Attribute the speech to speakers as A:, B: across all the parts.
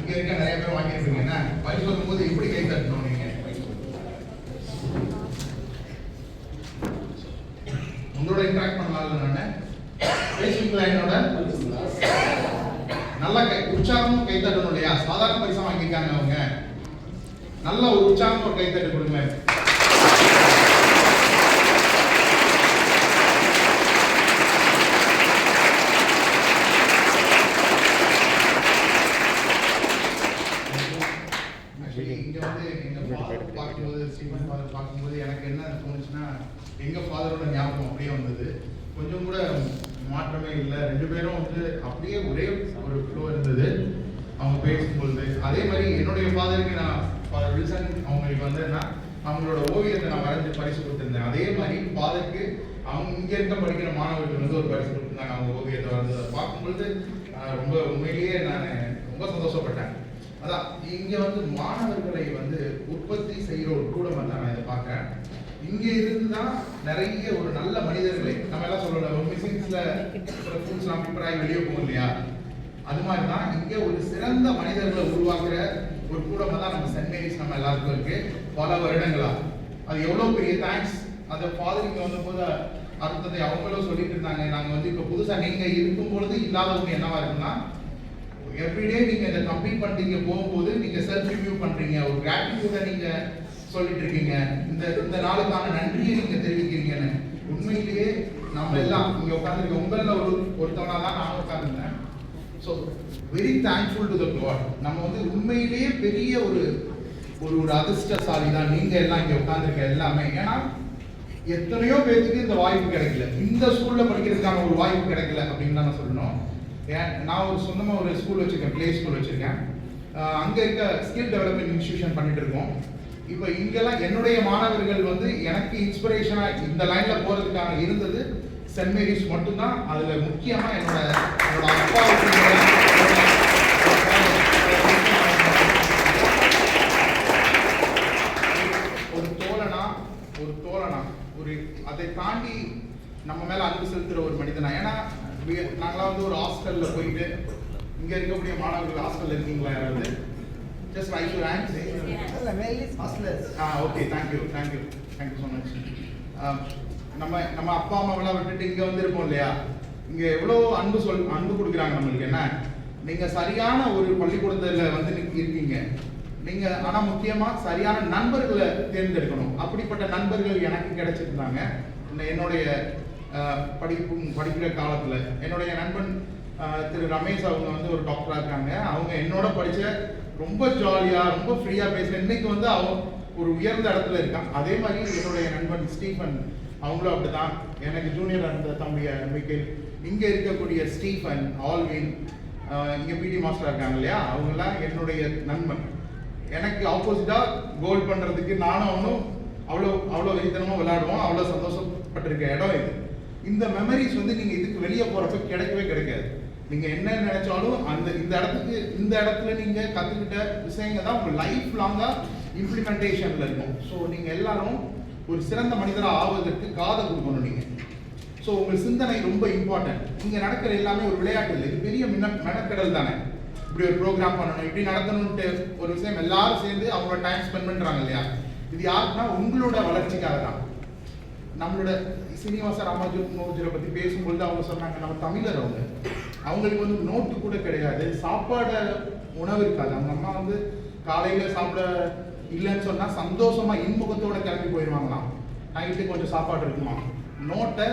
A: இங்க இருக்க நிறைய பேர் வாங்கியிருப்பீங்க. என்ன பரிசு சொல்லும்போது எப்படி கை தட்டணும்? நீங்க உங்களோட இன்டராக்ட் பண்ணலாம்ல, நான் பேசுவீங்களா? என்னோட நல்லா உற்சாகமும் கை தட்டணும் இல்லையா? சாதாரண பரிசா வாங்கியிருக்காங்க அவங்க. நல்ல ஒரு உற்சாகம் ஒரு கை தட்டு கொடுங்க. இங்க வந்து எங்க ஃபாதர் பார்க்கும்போது, ஸ்டீவன் ஃபாதர் பார்க்கும்போது எனக்கு என்ன தோணுச்சுன்னா, எங்க ஃபாதரோட ஞாபகம் அப்படியே வந்தது. கொஞ்சம் கூட மாற்றமே இல்லை. ரெண்டு பேரும் வந்து அப்படியே ஒரே ஒரு ஃப்ளோ இருந்தது அவங்க பேசும்பொழுது. அதே மாதிரி என்னுடைய ஃபாதருக்கு நான் ஃபாதர் வில்சன் அவங்களுக்கு வந்து அவங்களோட ஓவியத்தை நான் வரைஞ்சி பரிசு கொடுத்துருந்தேன். அதே மாதிரி ஃபாதருக்கு அவங்க இங்க இருக்க படிக்கிற மாணவர்கள் வந்து ஒரு பரிசு கொடுத்துருந்தாங்க அவங்க ஓவியத்தை வரைஞ்சதை பார்க்கும்பொழுது. ரொம்ப உண்மையிலேயே நான் ரொம்ப சந்தோஷப்பட்டேன். அதான் இங்க வந்து மாணவர்களை வந்து உற்பத்தி செய்யற ஒரு கூடம் தான் நான் இதை பார்க்கிறேன். இங்க இருந்துதான் நிறைய ஒரு நல்ல மனிதர்களை நம்ம எல்லாம் சொல்லல, ஒரு மிஷின்ஸ்ல ஃப்ரூட்ஸ்லாம் பிப்பராய் வெளியே போகும் இல்லையா? அது மாதிரிதான் இங்க ஒரு சிறந்த மனிதர்களை உருவாக்குற ஒரு கூடமா தான் நம்ம சென்ட் மேரிஸ் நம்ம எல்லாருக்கும் இருக்கு பல வருடங்களா. அது எவ்வளவு பெரிய தேங்க்ஸ். அந்த ஃபாதர் இங்க வந்த போது அர்த்தத்தை அவங்களும் சொல்லிட்டு இருந்தாங்க. நாங்க வந்து இப்ப புதுசா நீங்க இருக்கும் பொழுது இல்லாதவங்க என்னவா இருக்குன்னா, எவ்ரிடே நீங்க இதை கம்ப்ளீட் பண்றீங்க, போகும்போது நீங்க செல்ஃப் ரிவ்யூ பண்றீங்க, ஒரு கிராட்டிடியூட நீங்க சொல்லிட்டு இருக்கீங்க, இந்த நாளுக்கான நன்றியை நீங்க தெரிவிக்கிறீங்கன்னு. உண்மையிலேயே நம்ம எல்லாம் இங்க உட்காந்துருக்க உங்கள ஒருத்தவனா தான் நான் உட்காந்துருந்தேன். So very thankful to the God. நம்ம வந்து உண்மையிலேயே பெரிய ஒரு ஒரு அதிர்ஷ்டசாலி தான் நீங்க எல்லாம் இங்க உட்காந்துருக்க எல்லாமே. ஏன்னா எத்தனையோ பேருக்கு இந்த வாய்ப்பு கிடைக்கல, இந்த ஸ்கூல்ல படிக்கிறதுக்கான ஒரு வாய்ப்பு கிடைக்கல அப்படின்னு தான் நான் சொல்லணும். நான் ஒரு சொந்தமா ஒரு ஸ்கூல் வச்சிருக்கேன், பிளே ஸ்கூல் வச்சிருக்கேன். அங்க இருக்க ஸ்கில் டெவலப்மெண்ட் இன்ஸ்டிடியூஷன் பண்ணிட்டு இருக்கோம். இப்போ இங்கெல்லாம் என்னுடைய மாணவர்கள் வந்து எனக்கு இன்ஸ்பிரேஷனா இந்த லைன்ல போறதுக்கான இருந்தது சென்ட் மேரிஸ் மட்டும்தான். அதுல முக்கியமா என்னோட அப்பாவுக்கு ஒரு தோழனா ஒரு அதை தாண்டி நம்ம மேல அன்பு செலுத்துற ஒரு மனிதனா. ஏன்னா நாங்களாம் வந்து ஒரு ஹாஸ்டல்ல போயிட்டு, இங்க இருக்கக்கூடிய மாணவர்கள் ஹாஸ்டல்ல இருக்கீங்களா யாராவது? Just raise your hand. Okay, thank you so much. நம்ம அப்பா அம்மாவெல்லாம் விட்டுட்டு இங்க வந்து இருப்போம் இல்லையா? இங்க எவ்வளவு அன்பு கொடுக்குறாங்க நம்மளுக்கு. என்ன நீங்க சரியான ஒரு பள்ளிக்கூடத்துல வந்து இருக்கீங்க நீங்க. ஆனா முக்கியமா சரியான நண்பர்களை தேர்ந்தெடுக்கணும். அப்படிப்பட்ட நண்பர்கள் எனக்கு கிடைச்சிருந்தாங்க என்னுடைய படிக்கிற காலத்துல. என்னுடைய நண்பன் திரு ரமேஷ் அவங்க வந்து ஒரு டாக்டரா இருக்காங்க. அவங்க என்னோட படிச்ச ரொம்ப ஜாலியா ரொம்ப ஃப்ரீயா பேசுறேன். இன்னைக்கு வந்து அவன் ஒரு உயர்ந்த இடத்துல இருக்கான். அதே மாதிரி என்னுடைய நண்பன் ஸ்டீஃபன் அவங்களும் அப்படிதான். எனக்கு ஜூனியர் அந்த தம்பி மிக்கேல், இங்க இருக்கக்கூடிய ஸ்டீஃபன், ஆல்வின், இங்க பிடி மாஸ்டர் இருக்காங்க இல்லையா? அவங்கெல்லாம் என்னுடைய நண்பன். எனக்கு ஆப்போசிட்டா கோல் பண்றதுக்கு நானும் அவனும் அவ்வளோ வெறித்தனமா விளையாடுவோம். அவ்வளோ சந்தோஷப்பட்டிருக்க இடம் இது. இந்த மெமரிஸ் வந்து நீங்க இதுக்கு வெளியே போறப்ப கிடைக்கவே கிடைக்காது. நீங்க என்ன நினைச்சாலும் இந்த இடத்துல நீங்க கத்துக்கிட்ட விஷயங்கள் தான் உங்க லைஃப் லாங்கா இம்ப்ளிமெண்டேஷன்ல இருக்கும். ஸோ நீங்க எல்லாரும் ஒரு சிறந்த மனிதரா ஆவதற்கு காதை கொடுக்கணும் நீங்க. ஸோ உங்க சிந்தனை ரொம்ப இம்பார்ட்டன்ட். நீங்க நடக்கிற எல்லாமே ஒரு விளையாட்டு இல்லை, இது பெரிய மெனக்கடல் தானே. இப்படி ஒரு ப்ரோக்ராம் பண்ணணும், இப்படி நடத்தணும்ட்டு ஒரு விஷயம் எல்லாரும் சேர்ந்து அவங்களோட டைம் ஸ்பெண்ட் பண்றாங்க இல்லையா? இது யாருக்குன்னா உங்களோட வளர்ச்சிக்காக தான். நம்மளோட சீனிவாச ராமானுஜரை பத்தி பேசும்பொழுது அவங்க சொன்னாங்க, நம்ம தமிழர் அவங்களுக்கு வந்து நோட்டு கூட கிடையாது, சாப்பாடு உணவு இருக்காது. அவங்க அம்மா வந்து காலையில சாப்பிட இல்லைன்னு சொன்னா சந்தோஷமா இன்முகத்தோட கிளம்பி போயிடுவாங்களாம். நைட்டு கொஞ்சம் சாப்பாடு இருக்குமா, நோட்டை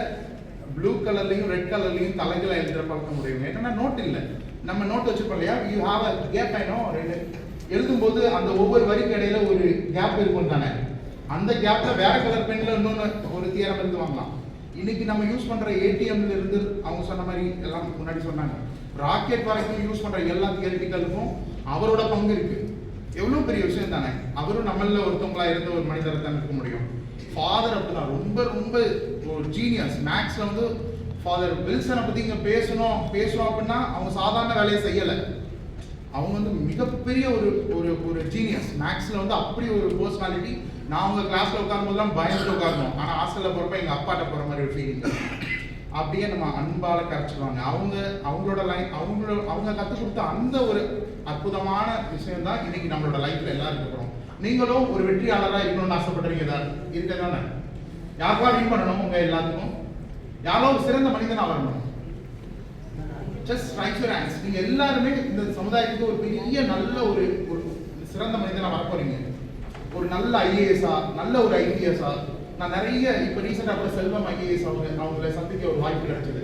A: ப்ளூ கலர்லையும் ரெட் கலர்லையும் தலைகளை எழுதுற பழக்க முடியும். என்னன்னா நோட் இல்லை, நம்ம நோட் வச்சுப்போம் இல்லையா? You have a gap. எழுதும்போது அந்த ஒவ்வொரு வரிக்கு இடையில ஒரு கேப் இருக்கும் தானே. அந்த கேப்ல வேற கலர் பென்ல இன்னொன்னு ஒரு தியரம் எழுதுவாங்களாம். இன்னைக்கு நம்ம யூஸ் பண்ற ஏடிஎம்ல இருந்து அவங்க சொன்ன மாதிரி எல்லாம் முன்னாடி சொன்னாங்க, ராக்கெட் வரைக்கும் யூஸ் பண்ற எல்லா தியரிட்டிகளுக்கும் அவரோட பங்கு இருக்கு. எவ்வளவு பெரிய விஷயம் தானே. அவரும் நம்மள ஒருத்தவங்களா இருந்த ஒரு மனிதரை தான் இருக்க முடியும். ஃபாதர் அப்படிதான் ரொம்ப ரொம்ப ஒரு ஜீனியஸ். மேக்ஸ்ல வந்து ஃபாதர் வில்சனை பத்தி இங்க பேசணும் அப்படின்னா அவங்க சாதாரண வேலையை செய்யலை. அவங்க வந்து மிகப்பெரிய ஒரு ஜீனியஸ். மேக்ஸ்ல வந்து அப்படி ஒரு பர்சனாலிட்டி. நான் அவங்க கிளாஸ்ல உட்காரும் போதெல்லாம் பயந்துட்டு உட்காரணும். ஆனா ஹாஸ்டல்ல போறப்ப எங்க அப்பாட்ட போற மாதிரி ஒரு ஃபீலிங். அப்படியே நம்ம அன்பால கரைச்சிடுவாங்க. அவங்களோட அவங்க கற்றுக் கொடுத்த அந்த ஒரு அற்புதமான விஷயம் தான் இன்னைக்கு நம்மளோட லைஃப்ல எல்லாரும் இருக்கிறோம். நீங்களும் ஒரு வெற்றியாளராக இருக்கணும்னு ஆசைப்படுறீங்க தான் இருக்க தானே? யாருக்கா வின் பண்ணணும், உங்க எல்லாத்துக்கும் யாரோ ஒரு சிறந்த மனிதனா வரணும். Just raise your hands. நீங்க எல்லாருமே இந்த சமுதாயத்துக்கு ஒரு பெரிய நல்ல ஒரு சிறந்த மனிதனா வர போறீங்க. ஒரு நல்ல ஐஏஎஸ்ஆ, நல்ல ஒரு ஐபிஎஸ்ஆ. நான் நிறைய இப்போ ரீசெண்டாக கூட செல்வம் ஐஏஎஸ் அவங்கள சந்திக்க ஒரு வாய்ப்பு கிடைச்சது.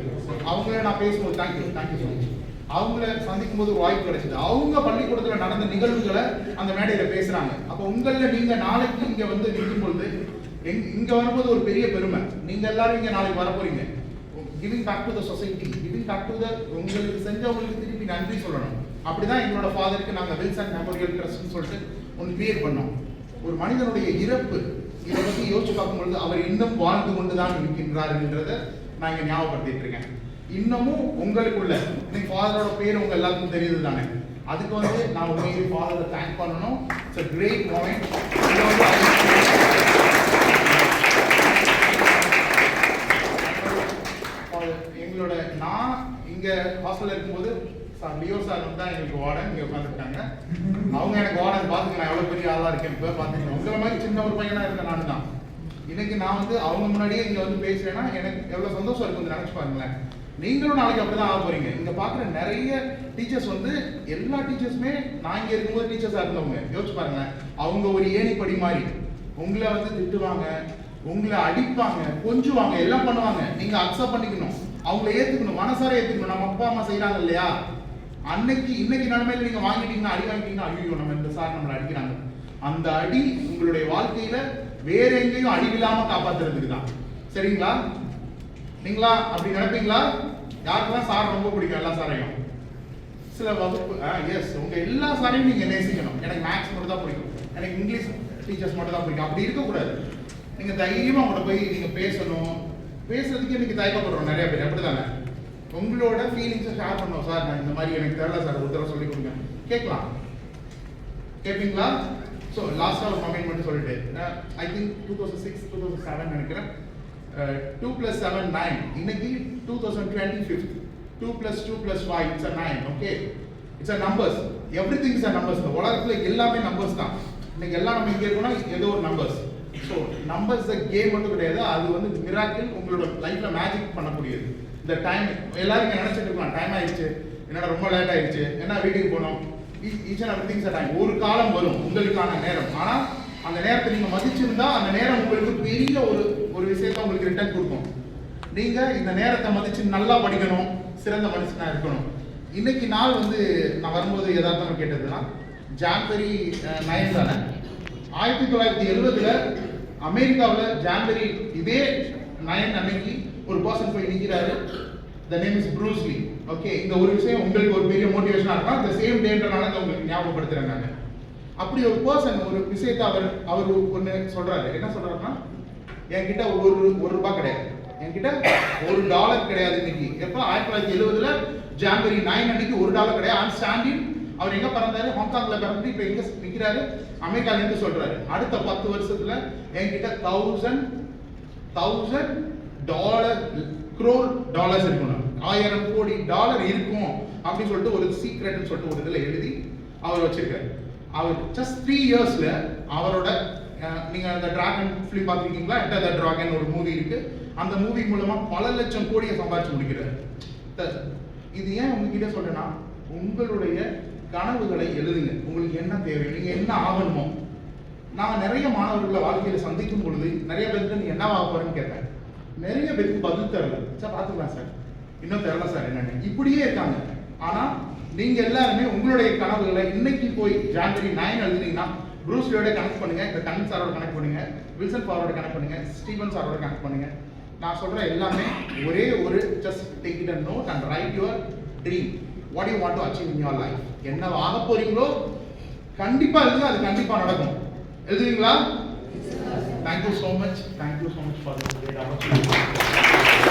A: அவங்கள நான் பேசும்போது தேங்க்யூ ஸோ மச். அவங்கள சந்திக்கும் போது ஒரு வாய்ப்பு கிடைச்சது. அவங்க பள்ளிக்கூடத்தில் நடந்த நிகழ்வுகளை அந்த மேடையில் பேசுறாங்க. அப்போ உங்களில் நீங்க நாளைக்கு இங்க வந்து நிற்கும் பொழுது இங்க வரும்போது ஒரு பெரிய பெருமை. நீங்க எல்லாரும் இங்க நாளைக்கு வர போறீங்க. Giving back to the society, giving back to the உங்களுக்கு செஞ்சவங்களுக்கு திருப்பி நன்றி சொல்லணும். அப்படிதான் எங்களோட ஃபாதருக்கு நாங்கள் வில்சன் மெமோரியல் ட்ரஸ்ட்னு சொல்லிட்டு ஒன்று கிரியேட் பண்ணோம். ஒரு மனிதனுடைய இறப்பு இதை பற்றி யோசிச்சு பார்க்கும்பொழுது அவர் இன்னும் வாழ்ந்து கொண்டுதான் இருக்கின்றார் என்றதை நான் இங்கே ஞாபகப்படுத்திட்டு இருக்கேன். இன்னமும் உங்களுக்குள்ள இன்னைக்கு ஃபாதரோட பேர் உங்க எல்லாருக்கும் தெரியுது தானே? அதுக்கு வந்து நான் உண்மையிலே ஃபாதரை தேங்க் பண்ணணும். It's a great point. எங்களோட நான் இங்க ஹாஸ்டல்ல இருக்கும்போது லியோ சார் வந்து தான் எங்களுக்கு வார்டன் இங்கே உட்காந்துருக்காங்க. அவங்க எனக்கு வார்டன் பார்த்துக்க நான் எவ்வளோ பெரிய ஆளாக இருக்கேன் இப்போ பார்த்துக்கணும். உங்களை மாதிரி சின்ன ஒரு பையனாக இருக்க நான் தான் இன்னைக்கு நான் வந்து அவங்க முன்னாடியே இங்கே வந்து பேசுறேன்னா எனக்கு எவ்வளோ சந்தோஷம் இருக்குன்னு நினச்சி பாருங்களேன். நீங்களும் நாளைக்கு அப்படி தான் ஆக போறீங்க. இங்கே பார்க்குற நிறைய டீச்சர்ஸ் வந்து எல்லா டீச்சர்ஸுமே நான் இங்கே இருக்கும்போது டீச்சர்ஸாக இருந்தவங்க. யோசிச்சு பாருங்களேன். அவங்க ஒரு ஏணிப்படி மாதிரி உங்களை வந்து திட்டுவாங்க, உங்களை அடிப்பாங்க, கொஞ்சுவாங்க, எல்லாம் பண்ணுவாங்க. நீங்க அக்செப்ட் பண்ணிக்கணும், அவங்களை ஏத்துக்கணும், மனசார ஏத்துக்கணும். நம்ம அப்பா அம்மா செய்யறாங்க இல்லையா, இன்னைக்கு நிலைமையில நீங்க வாங்கிட்டீங்கன்னா அடி வாங்கிட்டீங்கன்னா ஐயோ நம்ம இந்த சார் நம்மளை அடிக்கிறாங்க. அந்த அடி உங்களுடைய வாழ்க்கையில வேற எங்கேயும் அடிவில்லாம காப்பாத்துறதுக்கு தான். சரிங்களா? நீங்களா அப்படி நினைப்பீங்களா? யாருக்கெல்லாம் சார் ரொம்ப பிடிக்கும்? எல்லா சாரையும் சில வகுப்பு எஸ் உங்க எல்லா சாரையும் நீங்க நேசிக்கணும். எனக்கு மேக்ஸ் மட்டும் தான் பிடிக்கும், எனக்கு இங்கிலீஷ் டீச்சர்ஸ் மட்டும் தான் பிடிக்கும். அப்படி இருக்கக்கூடாது. நீங்க தைரியமா அவங்கள போய் நீங்க பேசணும். பேசுறதுக்கு இன்னைக்கு தயக்கப்படுறோம் நிறைய பேர், அப்படிதானே? உங்களோட ஃபீலிங்ஸை ஷேர் பண்ணோம். சார் நான் இந்த மாதிரி எனக்கு தெரியல சார், ஒரு தடவை சொல்லி கொடுங்க. கேட்கலாம், கேட்பீங்களா? ஸோ லாஸ்ட்டாக ஒரு கமெண்ட் மட்டும் சொல்லிட்டு ஐ திங்க் 2006 2007 நினைக்கிறேன். 2 + 7 9. இன்னைக்கு 2025. 2 + 2 + 5 it's a 9. Okay, it's a numbers. everything is a numbers. இந்த உலகத்துல எல்லாமே நம்பர்ஸ் தான். இன்னைக்கு எல்லாம் நம்ம இங்கே இருக்கோம்னா ஏதோ ஒரு நம்பர்ஸ். ஸோ நம்பர்ஸ் கேம் மட்டும் கிடையாது, அது வந்து மிராக்கிள், உங்களோட லைஃப்ல மேஜிக் பண்ணக்கூடியது. இந்த டைம் எல்லாரும் இங்கே நினைச்சிட்டு இருக்கலாம், டைம் ஆயிடுச்சு, என்னடா ரொம்ப லேட் ஆயிடுச்சு, என்ன வீட்டுக்கு போனோம். Each and everything is a time. ஒரு காலம் வரும் உங்களுக்கான நேரம். ஆனா அந்த நேரத்தை நீங்க மதிச்சிருந்தா அந்த நேரம் உங்களுக்கு பெரிய ஒரு விஷயத்த உங்களுக்கு ரிட்டர்ன் கொடுக்கும். நீங்க இந்த நேரத்தை மதிச்சு நல்லா படிக்கணும், சிறந்த மனுஷனா இருக்கணும். இன்னைக்கு நாள் வந்து நான் வரும்போது யதார்த்தமா கேட்டதுன்னா ஜான்வரி 9 தானே. 1970 அமெரிக்காவில் ஜான்வரி இதே 9 அன்னைக்கு ஒரு பர்சன் போய் நிற்கிறாரு. The name is Bruce Lee. Okay, இந்த ஒரு விஷயம் உங்களுக்கு ஒரு பெரிய மோட்டிவேஷனாக இருக்கும். இந்த சேம் டேன்றனால உங்களுக்கு ஞாபகப்படுத்துறாங்க. அப்படி ஒரு பர்சன் ஒரு விஷயத்தை அவர் ஒன்று சொல்றாரு. என்ன சொல்றாருன்னா, என்கிட்ட ஒரு ரூபாய் கிடையாது, என்கிட்ட $1 கிடையாது. இன்னைக்கு எப்போ 1970 ஜான்வரி 9 அன்னைக்கு $1 கிடையாது. I'm standing. அவர் எங்க பிறந்தாரு? ஹாங்காங்ல பிறந்து இப்ப எங்க நிக்கிறாரு? அமெரிக்கால இருந்து சொல்றாரு. அடுத்த 10 வருஷத்துல என்கிட்ட $1,000 crore இருக்கணும், $1000 கோடி இருக்கும் அப்படின்னு சொல்லிட்டு ஒரு சீக்ரெட்னு சொல்லிட்டு ஒரு இதுல எழுதி அவர் வச்சிருக்காரு. அவர் ஜஸ்ட் 3 இயர்ஸ்ல அவரோட நீங்க அந்த டிராகன் ஃபிலிம் பார்த்துருக்கீங்களா? என்டர் த டிராகன் ஒரு மூவி இருக்கு. அந்த மூவி மூலமா பல லட்சம் கோடியை சம்பாதிச்சு முடிக்கிறாரு. இது ஏன் உங்ககிட்ட சொல்றேன்னா, உங்களுடைய கனவுகளை எழுதுங்க. உங்களுக்கு என்ன தேவை, நீங்க என்ன ஆகணுமோ. நான் நிறைய மாணவர்களை வாழ்க்கையில சந்திக்கும் பொழுது நிறைய பேருக்கு நீ என்ன ஆக போறேன்னு கேட்டேன். நிறைய பேருக்கு பதில் தெரியல. சார் பார்த்துக்கலாம் சார், இன்னும் தெரியல சார் என்னன்னு இப்படியே இருக்காங்க. ஆனா நீங்க எல்லாருமே உங்களுடைய கனவுகளை இன்னைக்கு போய் ஜான்வரி 9 எழுதுனீங்கன்னா ப்ரூஸ் லீயோட கனெக்ட் பண்ணுங்க, இந்த கண் சாரோட கனெக்ட் பண்ணுங்க, வில்சன் ஃபாரோட கனெக்ட் பண்ணுங்க, ஸ்டீவன் சாரோட கனெக்ட் பண்ணுங்க. நான் சொல்ற எல்லாமே ஒரே ஒரு just take it and note and write your dream. What you want to achieve in your life. என்ன ஆக போறீங்களோ கண்டிப்பா எழுதுங்க, அது கண்டிப்பா நடக்கும். எழுதுவீங்களா? Thank you so much for this great opportunity.